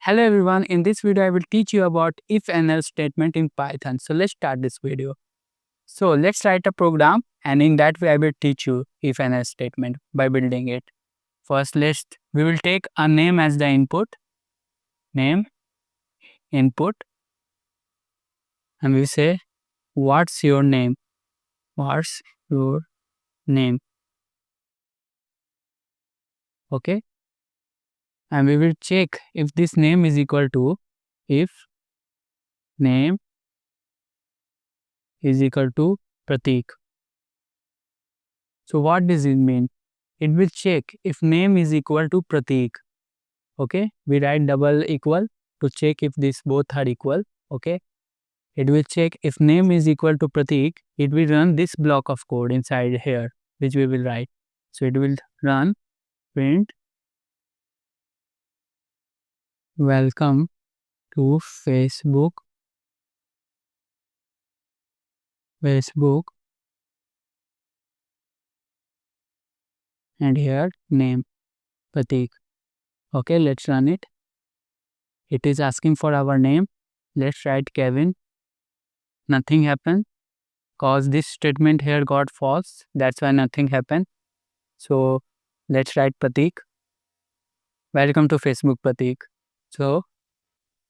Hello everyone, in this video I will teach you about if and else statement in Python. So let's start this video. So let's write a program and in that way I will teach you if and else statement by building it. First we will take a name as the input, name, input, and we say what's your name, what's your name, okay? And we will check if this name is equal to, if name is equal to Pratik. So what does it mean? It will check if name is equal to Pratik. Okay, we write double equal to check if these both are equal. Okay, it will check if name is equal to Pratik. It will run this block of code inside here, which we will write. So it will run print welcome to Facebook and here name Pratik. Okay, let's run it. It is asking for our name. Let's write Kevin. Nothing happened cause this statement here got false. That's why nothing happened. So let's write Pratik. Welcome to Facebook, Pratik. So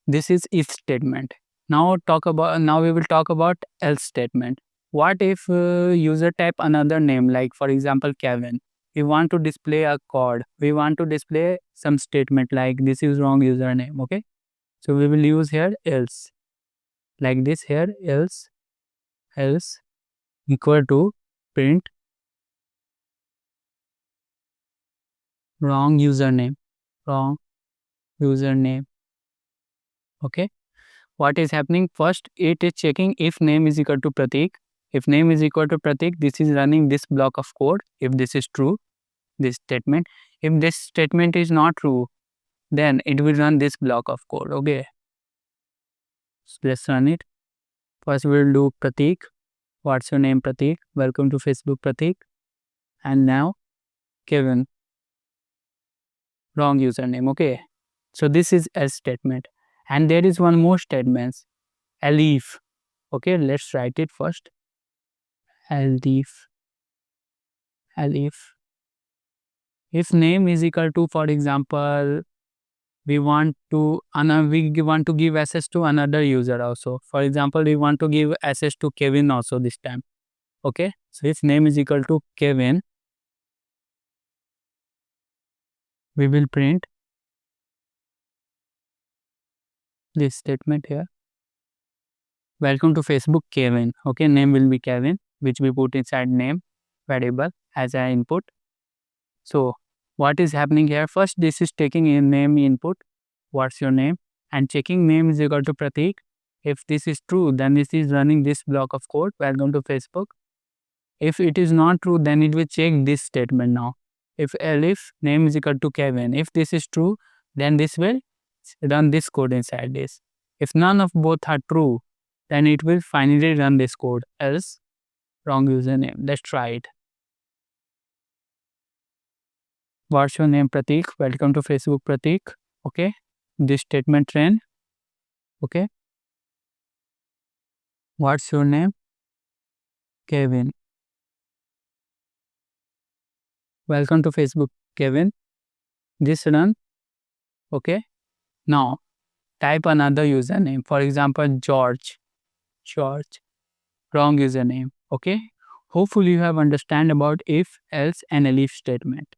this is if statement. Now we will talk about else statement. What if user type another name, like for example Kevin. We want to display a code. We want to display some statement like this is wrong username. Okay. So we will use here else. Like this here else equal to print wrong username. Okay, what is happening? First it is checking if name is equal to Pratik. If name is equal to Pratik, this is running this block of code. If this is true, this statement. If this statement is not true, then it will run this block of code. Okay, so let's run it. First we will do Pratik. What's your name, Pratik? Welcome to Facebook, Pratik. And now Kevin, wrong username. Okay, so this is else statement. And there is one more statement, elif. Okay, let's write it first. elif. If name is equal to, for example, we want to give access to another user also. For example, we want to give access to Kevin also this time. Okay, so if name is equal to Kevin, we will print this statement here. Welcome to Facebook, Kevin. Okay, name will be Kevin, which we put inside name variable as an input. So what is happening here? First, this is taking a name input. What's your name? And checking name is equal to Pratik. If this is true, then this is running this block of code. Welcome to Facebook. If it is not true, then it will check this statement now. If elif name is equal to Kevin. If this is true, then this will run this code inside this. If none of both are true, then it will finally run this code. Else, wrong username. Let's try it. What's your name, Pratik? Welcome to Facebook, Pratik. Okay, this statement ran. Okay, what's your name? Kevin. Welcome to Facebook, Kevin. This run. Okay, now type another username. For example, George. Wrong username. Okay, hopefully you have understand about if, else and elif statement.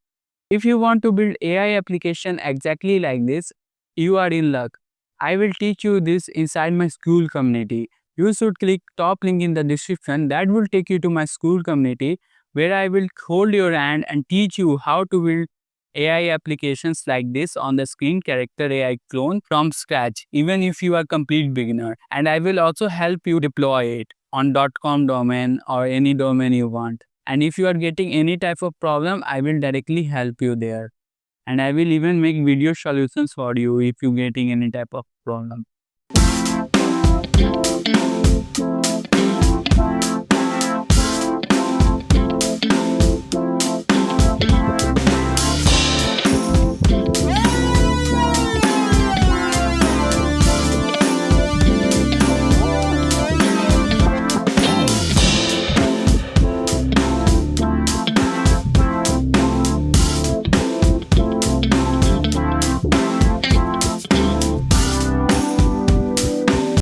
If you want to build AI application exactly like this, you are in luck. I will teach you this inside my school community. You should click top link in the description. That will take you to my school community where I will hold your hand and teach you how to build AI applications like this on the screen character AI clone from scratch, even if you are complete beginner. And I will also help you deploy it on .com domain or any domain you want. And if you are getting any type of problem, I will directly help you there. And I will even make video solutions for you if you getting any type of problem.